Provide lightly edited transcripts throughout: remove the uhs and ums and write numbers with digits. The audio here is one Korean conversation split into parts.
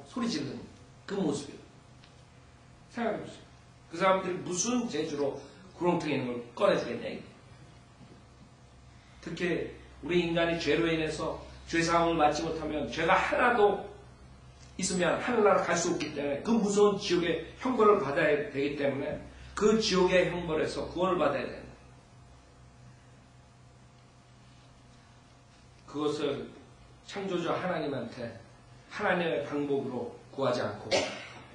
소리 지르는 그 모습이에요. 생각해보세요. 그 사람들이 무슨 재주로 구렁텅이에 있는 걸 꺼내주겠냐 이게. 특히 우리 인간이 죄로 인해서 죄사함을 받지 못하면 죄가 하나도 있으면 하늘나라 갈 수 없기 때문에 그 무서운 지옥의 형벌을 받아야 되기 때문에 그 지옥의 형벌에서 구원을 받아야 된다. 그것을 창조주 하나님한테 하나님의 방법으로 구하지 않고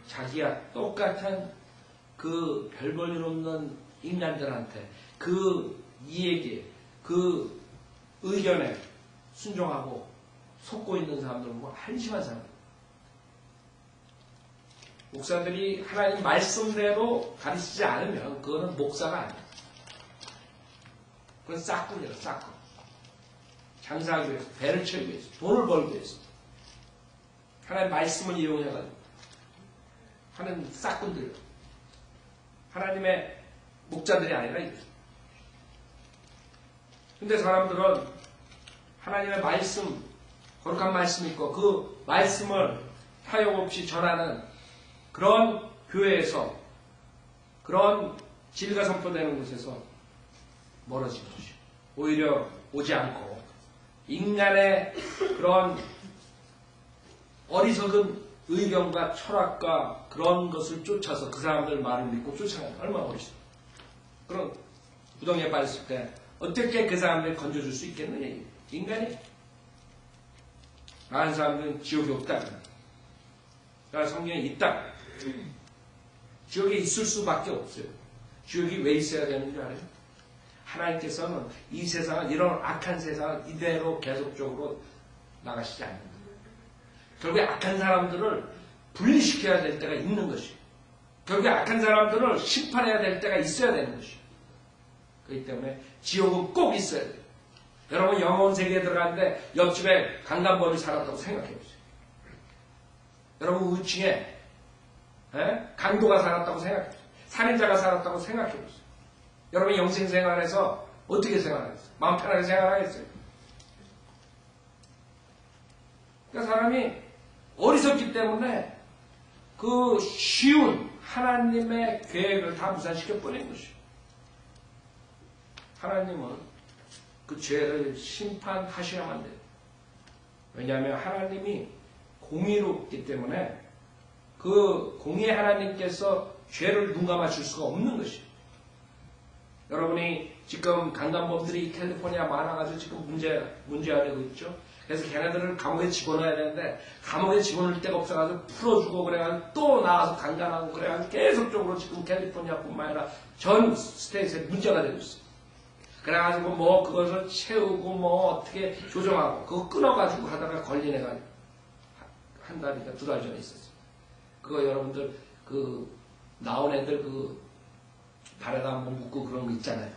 자기가 똑같은 그 별 볼 일 없는 인간들한테 그 이야기에 그 의견에 순종하고 속고 있는 사람들은 뭐 한심한 사람. 목사들이 하나님 말씀대로 가르치지 않으면 그거는 목사가 아니에요. 그건 싹군이에요, 싹군. 장사하기 위해서, 배를 채우기 위해서, 돈을 벌기 위해서. 하나님 말씀을 이용해가지고 하는 싹군들. 하나님의 목자들이 아니라 이거죠. 근데 사람들은 하나님의 말씀, 거룩한 말씀이 있고 그 말씀을 타협없이 전하는 그런 교회에서 그런 진리가 선포되는 곳에서 멀어진 것이 오히려 오지 않고 인간의 그런 어리석은 의견과 철학과 그런 것을 쫓아서 그 사람들 말을 믿고 쫓아가는 얼마나 어리석어. 그런 구덩이에 빠졌을 때 어떻게 그 사람들 건져줄 수 있겠느냐. 인간이 많은 사람들은 지옥이 없다. 그러니까 성경에 있다. 지옥에 있을 수밖에 없어요. 지옥이 왜 있어야 되는 줄 알아요? 하나님께서는 이 세상은 이런 악한 세상을 이대로 계속적으로 나가시지 않는 거예요. 결국에 악한 사람들을 분리시켜야 될 때가 있는 것이에요. 결국에 악한 사람들을 심판해야 될 때가 있어야 되는 것이에요. 그렇기 때문에 지옥은 꼭 있어야 돼요. 여러분 영혼 세계에 들어가는데 옆집에 강간범이 살았다고 생각해보세요. 여러분 의층에 강도가 살았다고 생각해보세요. 살인자가 살았다고 생각해보세요. 여러분 영생생활에서 어떻게 생활하겠어요? 마음 편하게 생활하겠어요? 그러니까 사람이 어리석기 때문에 그 쉬운 하나님의 계획을 다 무산시켜버린 것이에요. 하나님은 그 죄를 심판하셔야만 돼요. 왜냐하면 하나님이 공의롭기 때문에 그 공의 하나님께서 죄를 눈 감아줄 수가 없는 것이에요. 여러분이 지금 강간범들이 캘리포니아 많아가지고 지금 문제가 되고 있죠. 그래서 걔네들을 감옥에 집어넣어야 되는데 감옥에 집어넣을 데가 없어가지고 풀어주고 그래가지고 또 나와서 강간하고 그래가지고 계속적으로 지금 캘리포니아뿐만 아니라 전 스테이트에 문제가 되고 있어요. 그래가지고 뭐 그것을 채우고 뭐 어떻게 조정하고 그거 끊어가지고 하다가 걸린 애가 한 달이나 두 달 전에 있었어요. 그거 여러분들 그 나온 애들 그 발에다 한번 묶고 그런 거 있잖아요.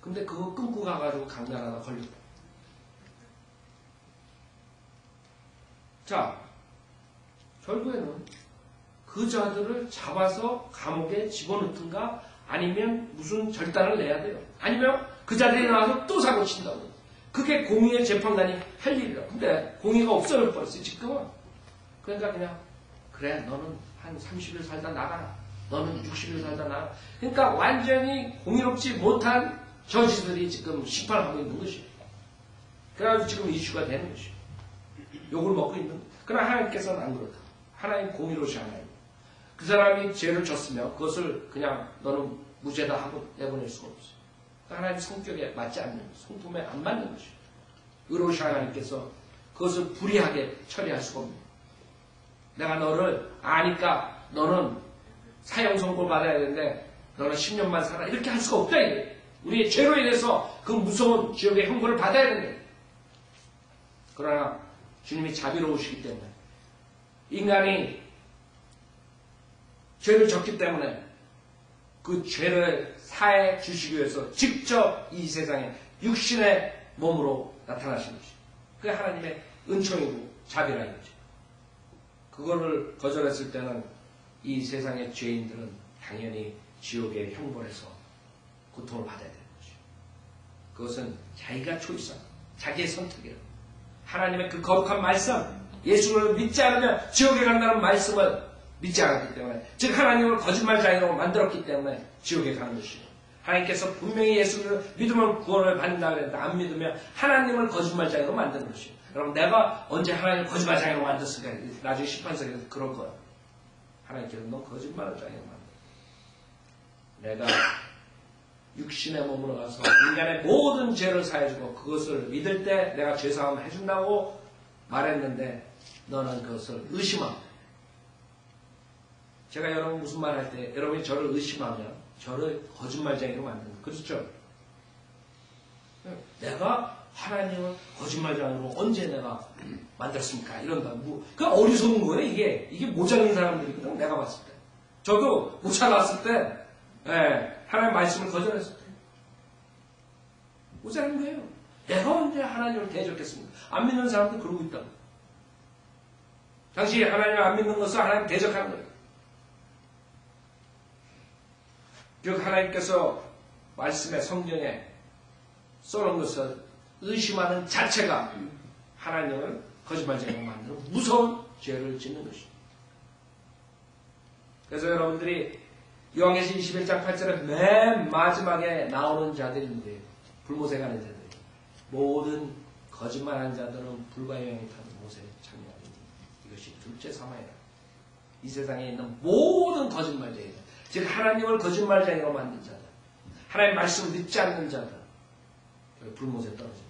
근데 그거 끊고 가가지고 강간하다 걸렸다. 자, 결국에는 그 자들을 잡아서 감옥에 집어넣든가 아니면 무슨 절단을 내야 돼요. 아니면 그 자들이 나와서 또 사고 친다고. 그게 공의의 재판관이 할 일이라. 근데 공의가 없어져 버렸어요, 지금은. 그러니까 그냥 그래, 너는 한 30일 살다 나가라. 너는 60일 살다 나가라. 그러니까 완전히 공의롭지 못한 저지들이 지금 심판하고 있는 것이에요. 그래가지고 지금 이슈가 되는 것이에요. 욕을 먹고 있는 거예요. 그러나 하나님께서는 안 그렇다. 하나님 공의로우신 하나님. 그 사람이 죄를 졌으면 그것을 그냥 너는 무죄다 하고 내보낼 수가 없어요. 하나님 성격에 맞지 않는 거예요. 성품에 안 맞는 것이에요. 의로우신 하나님께서 그것을 불의하게 처리할 수가 없는 거예요. 내가 너를 아니까 너는 사형 선고 받아야 되는데 너는 10년만 살아. 이렇게 할 수가 없다 이거예요. 우리의 죄로 인해서 그 무서운 지옥의 형벌을 받아야 된다. 그러나 주님이 자비로우시기 때문에 인간이 죄를 졌기 때문에 그 죄를 사해 주시기 위해서 직접 이 세상에 육신의 몸으로 나타나신 것이죠. 그게 하나님의 은총이고 자비라 이거죠. 그거를 거절했을 때는 이 세상의 죄인들은 당연히 지옥의 형벌에서 고통을 받아야 되는 것이죠. 그것은 자기가 초이스한 자기의 선택이에요. 하나님의 그 거룩한 말씀, 예수를 믿지 않으면 지옥에 간다는 말씀을 믿지 않았기 때문에, 즉 하나님을 거짓말장애로 만들었기 때문에 지옥에 가는 것이에요. 하나님께서 분명히 예수를 믿으면 구원을 받는다 그랬는데 안 믿으면 하나님을 거짓말장애로 만드는 것이에요. 여러분, 내가 언제 하나님을 거짓말장애로 만들었을까? 나중에 심판석에서 그럴 거야. 하나님께서 너 거짓말장애로 만들어. 내가 육신의 몸으로 가서 인간의 모든 죄를 사해주고 그것을 믿을 때 내가 죄사함을 해준다고 말했는데 너는 그것을 의심하고, 제가 여러분 무슨 말 할 때 여러분이 저를 의심하면 저를 거짓말쟁이로 만드는 거예요. 그렇죠? 내가 하나님을 거짓말쟁이로 언제 내가 만들었습니까? 이런다. 그 어리석은 거예요. 이게 모자른 사람들이거든. 내가 봤을 때. 저도 모자랐을 때 하나님 말씀을 거절했을 때 모자란 거예요. 내가 언제 하나님을 대적했습니까? 안 믿는 사람도 그러고 있다고. 당시 하나님을 안 믿는 것을 하나님 대적하는 거예요. 즉 하나님께서 말씀의 성경에 써놓은 것을 의심하는 자체가 하나님을 거짓말쟁이로 만드는 무서운 죄를 짓는 것입니다. 그래서 여러분들이 요한계시 21장 8절에 맨 마지막에 나오는 자들인데, 불모세가는 자들, 모든 거짓말하는 자들은 불과 영에 타는 못에 참여하니 이것이 둘째 사마이라. 이 세상에 있는 모든 거짓말쟁이들, 즉 하나님을 거짓말쟁이로 만든 자들, 하나님 말씀을 믿지 않는 자들, 불못에 떨어집니다.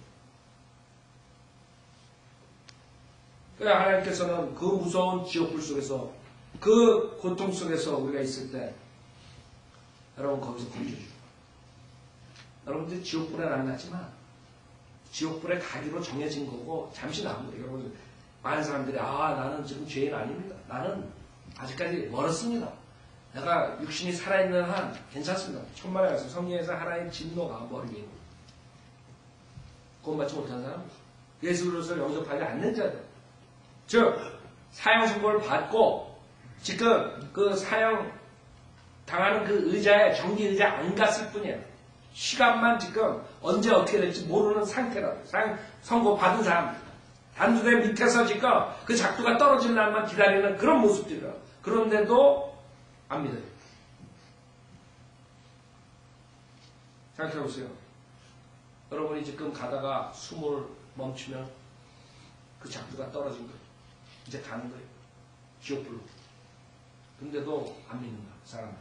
그래야 하나님께서는 그 무서운 지옥불 속에서, 그 고통 속에서 우리가 있을 때 여러분 거기서 건져주고, 여러분들이 지옥불에 안 났지만 지옥불에 가기로 정해진 거고 잠시 남은 거예요. 여러분, 많은 사람들이 나는 지금 죄인 아닙니다. 나는 아직까지 멀었습니다. 내가 육신이 살아있는 한 괜찮습니다. 천만에 가서 성경에서 하나님의 진노가 머리 위에 있는, 구원받지 못한 사람, 예수 그리스도를 영접하지 않는 자들, 즉 사형 선고를 받고 지금 그 사형 당하는 그 의자에, 정기 의자에 안 갔을 뿐이에요. 시간만 지금 언제 어떻게 될지 모르는 상태라고. 사형 선고 받은 사람들, 단두대 밑에서 지금 그 작두가 떨어질 날만 기다리는 그런 모습들이라고. 그런데도 안 믿어요. 생각해보세요. 여러분이 지금 가다가 숨을 멈추면 그 작두가 떨어진 거예요. 이제 가는 거예요. 지옥불로. 근데도 안 믿는다, 사람은.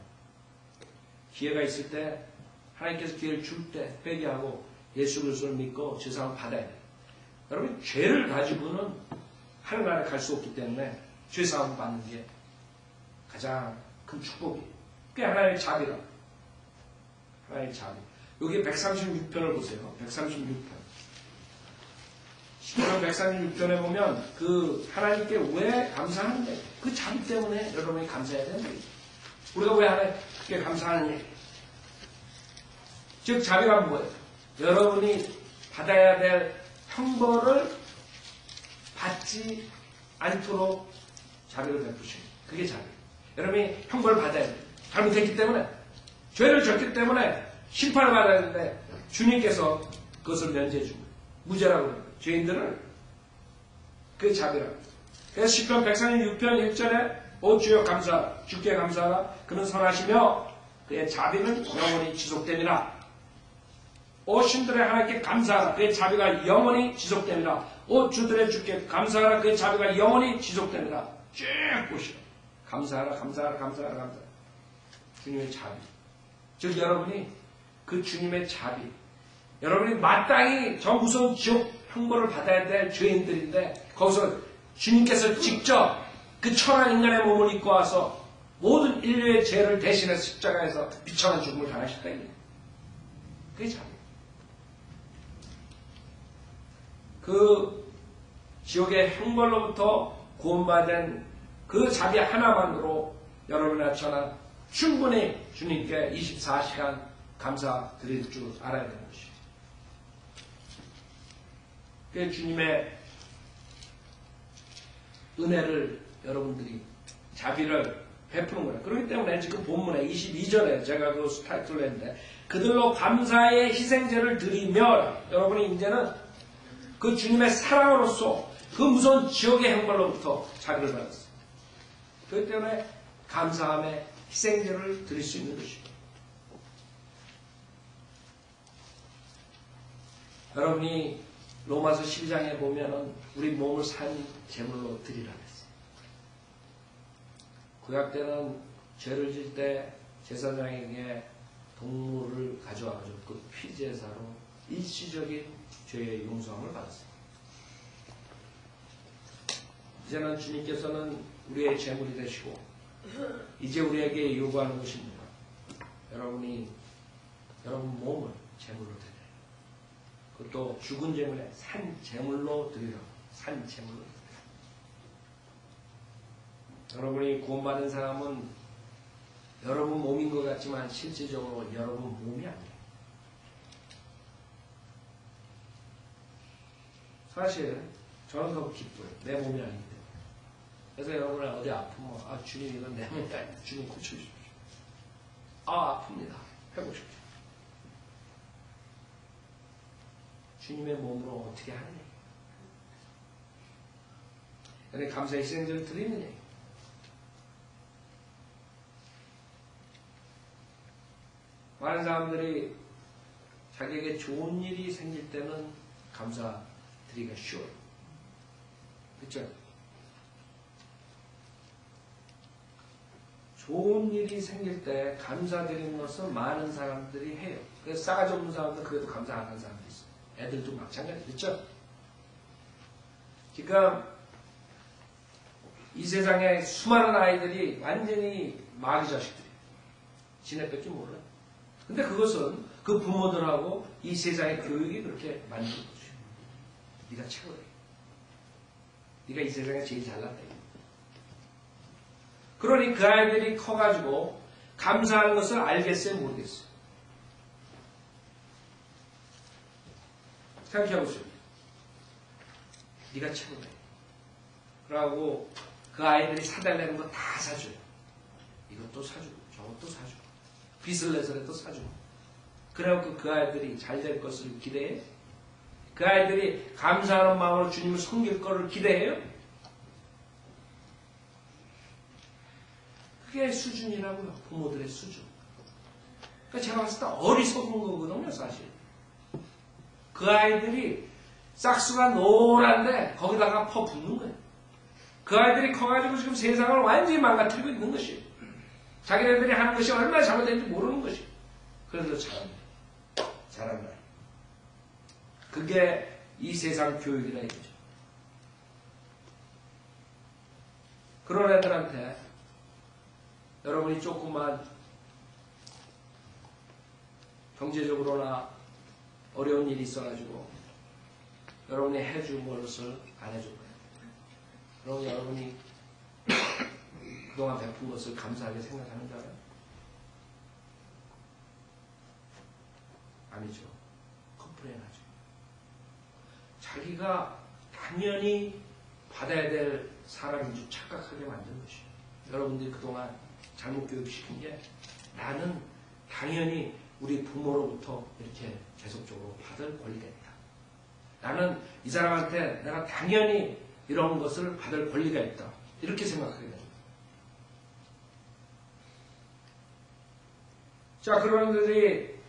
기회가 있을 때, 하나님께서 기회를 줄 때 회개하고 예수 그리스도를 믿고 죄사함을 받아야 돼요. 여러분, 죄를 가지고는 하늘나라에 갈 수 없기 때문에 죄사함을 받는 게 가장 큰 축복이에요. 그게 하나님의 자비라. 하나님의 자비. 여기 136편을 보세요. 136편. 시편 136편에 보면 그 하나님께 왜 감사하는데, 그 자비 때문에 여러분이 감사해야 되는 거예요. 우리가 왜 하나님께 감사하느냐. 즉 자비가 뭐예요? 여러분이 받아야 될 형벌을 받지 않도록 자비를 베푸시는, 그게 자비. 여러분이 형벌을 받아야 돼요. 잘못했기 때문에, 죄를 졌기 때문에 심판을 받아야 되는데 주님께서 그것을 면제해 줍니다. 무죄라고 합니다. 죄인들을. 그게 자비라고. 그래서 시편 136편 1절에 오 주여 감사하라. 주께 감사하라. 그는 선하시며 그의 자비는 영원히 지속됩니다. 오 신들의 하나님께 감사하라. 그의 자비가 영원히 지속됩니다. 오 주들의 주께 감사하라. 그의 자비가 영원히 지속됩니다. 쭉 보시오. 감사하라, 감사하라, 감사하라, 감사하라. 주님의 자비. 즉 여러분이 그 주님의 자비, 여러분이 마땅히 저 무서운 지옥 형벌을 받아야 될 죄인들인데 거기서 주님께서 직접 그 천한 인간의 몸을 입고 와서 모든 인류의 죄를 대신해서 십자가에서 비참한 죽음을 당하셨다. 그게 자비. 그 지옥의 형벌로부터 구원받은 그 자비 하나만으로 여러분이나 저나 충분히 주님께 24시간 감사드릴 줄 알아야 되는 것이죠. 그 주님의 은혜를 여러분들이, 자비를 베푸는 거예요. 그렇기 때문에 지금 본문에 22절에 제가 그 타이틀을 했는데, 그들로 감사의 희생제를 드리며, 여러분이 이제는 그 주님의 사랑으로서 그 무서운 지옥의 형벌로부터 자비를 받았어요. 그렇기 때문에 감사함에 희생제를 드릴 수 있는 것입니다. 여러분이 로마서 12장에 보면은 우리 몸을 산 제물로 드리라 했어요. 구약 때는 죄를 질 때 제사장에게 동물을 가져와가지고 그 피제사로 일시적인 죄의 용서함을 받았어요. 이제는 주님께서는 우리의 제물이 되시고 이제 우리에게 요구하는 것입니다. 여러분이 여러분 몸을 제물로 드려요. 그것도 죽은 제물에 산 제물로 드리라고. 산 제물로 드리라고. 여러분이 구원받은 사람은 여러분 몸인 것 같지만 실질적으로 여러분 몸이 아니에요. 사실 저는 더 기뻐요. 내 몸이 아니기 때문에. 그래서 여러분이 어디 아프면 주님 이건 내 몸이 아니다. 주님 고쳐주십시오. 아픕니다. 해보십시오. 주님의 몸으로 어떻게 하느냐. 그런데 감사의 희생제를 드리느냐. 많은 사람들이 자기에게 좋은 일이 생길 때는 감사드리기가 쉬워요. 그렇죠? 좋은 일이 생길 때 감사드리는 것을 많은 사람들이 해요. 그래서 싸가지 없는 사람들은 그래도 감사 안 하는 사람도 있어요. 애들도 마찬가지. 그렇죠? 그러니까 이 세상에 수많은 아이들이 완전히 마귀 자식들이에요. 지네밖에 몰라요. 근데 그것은 그 부모들하고 이 세상의 교육이 그렇게 만든 거죠. 네가 최고야. 네가 이 세상에 제일 잘났다. 그러니 그 아이들이 커가지고 감사하는 것을 알겠어요? 모르겠어요? 생각해보세요. 네가 최고다. 그러고 그 아이들이 사달라는 거 다 사줘요. 이것도 사주고 저것도 사주고 빚을 내서라도 사주고. 그래갖고 그 아이들이 잘 될 것을 기대해요? 그 아이들이 감사하는 마음으로 주님을 섬길 것을 기대해요? 그게 수준이라고요. 부모들의 수준. 그러니까 제가 봤을 때 어리석은 거거든요, 사실. 그 아이들이 싹수가 노란데 거기다가 퍼붓는 거예요. 그 아이들이 커가지고 지금 세상을 완전히 망가뜨리고 있는 것이에요. 자기네들이 하는 것이 얼마나 잘못된지 모르는 것이에요. 그래서 잘합니다. 잘한다. 그게 이 세상 교육이라 이거죠. 그런 애들한테 여러분이 조금만 경제적으로나 어려운 일이 있어가지고 여러분이 해준 것을 안 해줄 거예요. 그럼 여러분이 그동안 베푼 것을 감사하게 생각하는 줄 알아요? 아니죠. 컴플레인하죠. 자기가 당연히 받아야 될 사람인 줄 착각하게 만드는 것이에요. 여러분들이 그동안 잘못 교육시킨 게 나는 당연히 우리 부모로부터 이렇게 계속적으로 받을 권리가 있다. 나는 이 사람한테 내가 당연히 이런 것을 받을 권리가 있다. 이렇게 생각하게 됩니다. 자, 그런 애들이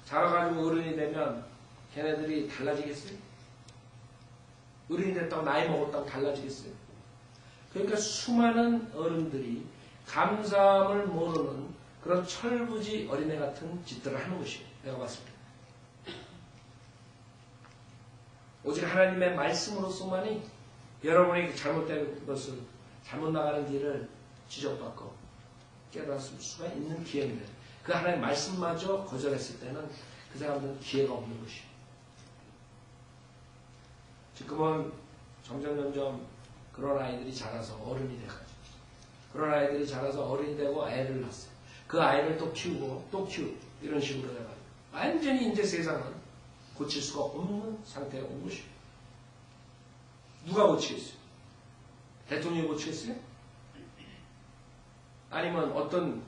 자라가지고 어른이 되면 걔네들이 달라지겠어요? 어른이 됐다고 나이 먹었다고 달라지겠어요? 그러니까 수많은 어른들이 감사함을 모르는 그런 철부지 어린애 같은 짓들을 하는 것이에요. 내가 봤을 때. 오직 하나님의 말씀으로서만이 여러분이 잘못된 것을, 잘못 나가는 길을 지적받고 깨달을 수가 있는 기회입니다. 그 하나님의 말씀마저 거절했을 때는 그 사람들은 기회가 없는 것이에요. 지금은 점점 그런 아이들이 자라서 어른이 돼가지고, 그런 아이들이 자라서 어른이 되고 애를 낳았어요. 그 아이를 또 키우고 또 키우고 이런 식으로 해가지고 완전히 이제 세상은 고칠 수가 없는 상태가 온 것이에요. 누가 고치겠어요? 대통령이 고치겠어요? 아니면 어떤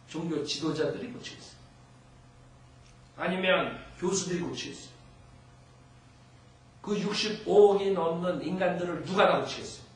종교 지도자들이 고치겠어요? 아니면 교수들이 고치겠어요? 그 65억이 넘는 인간들을 누가 다 고치겠어?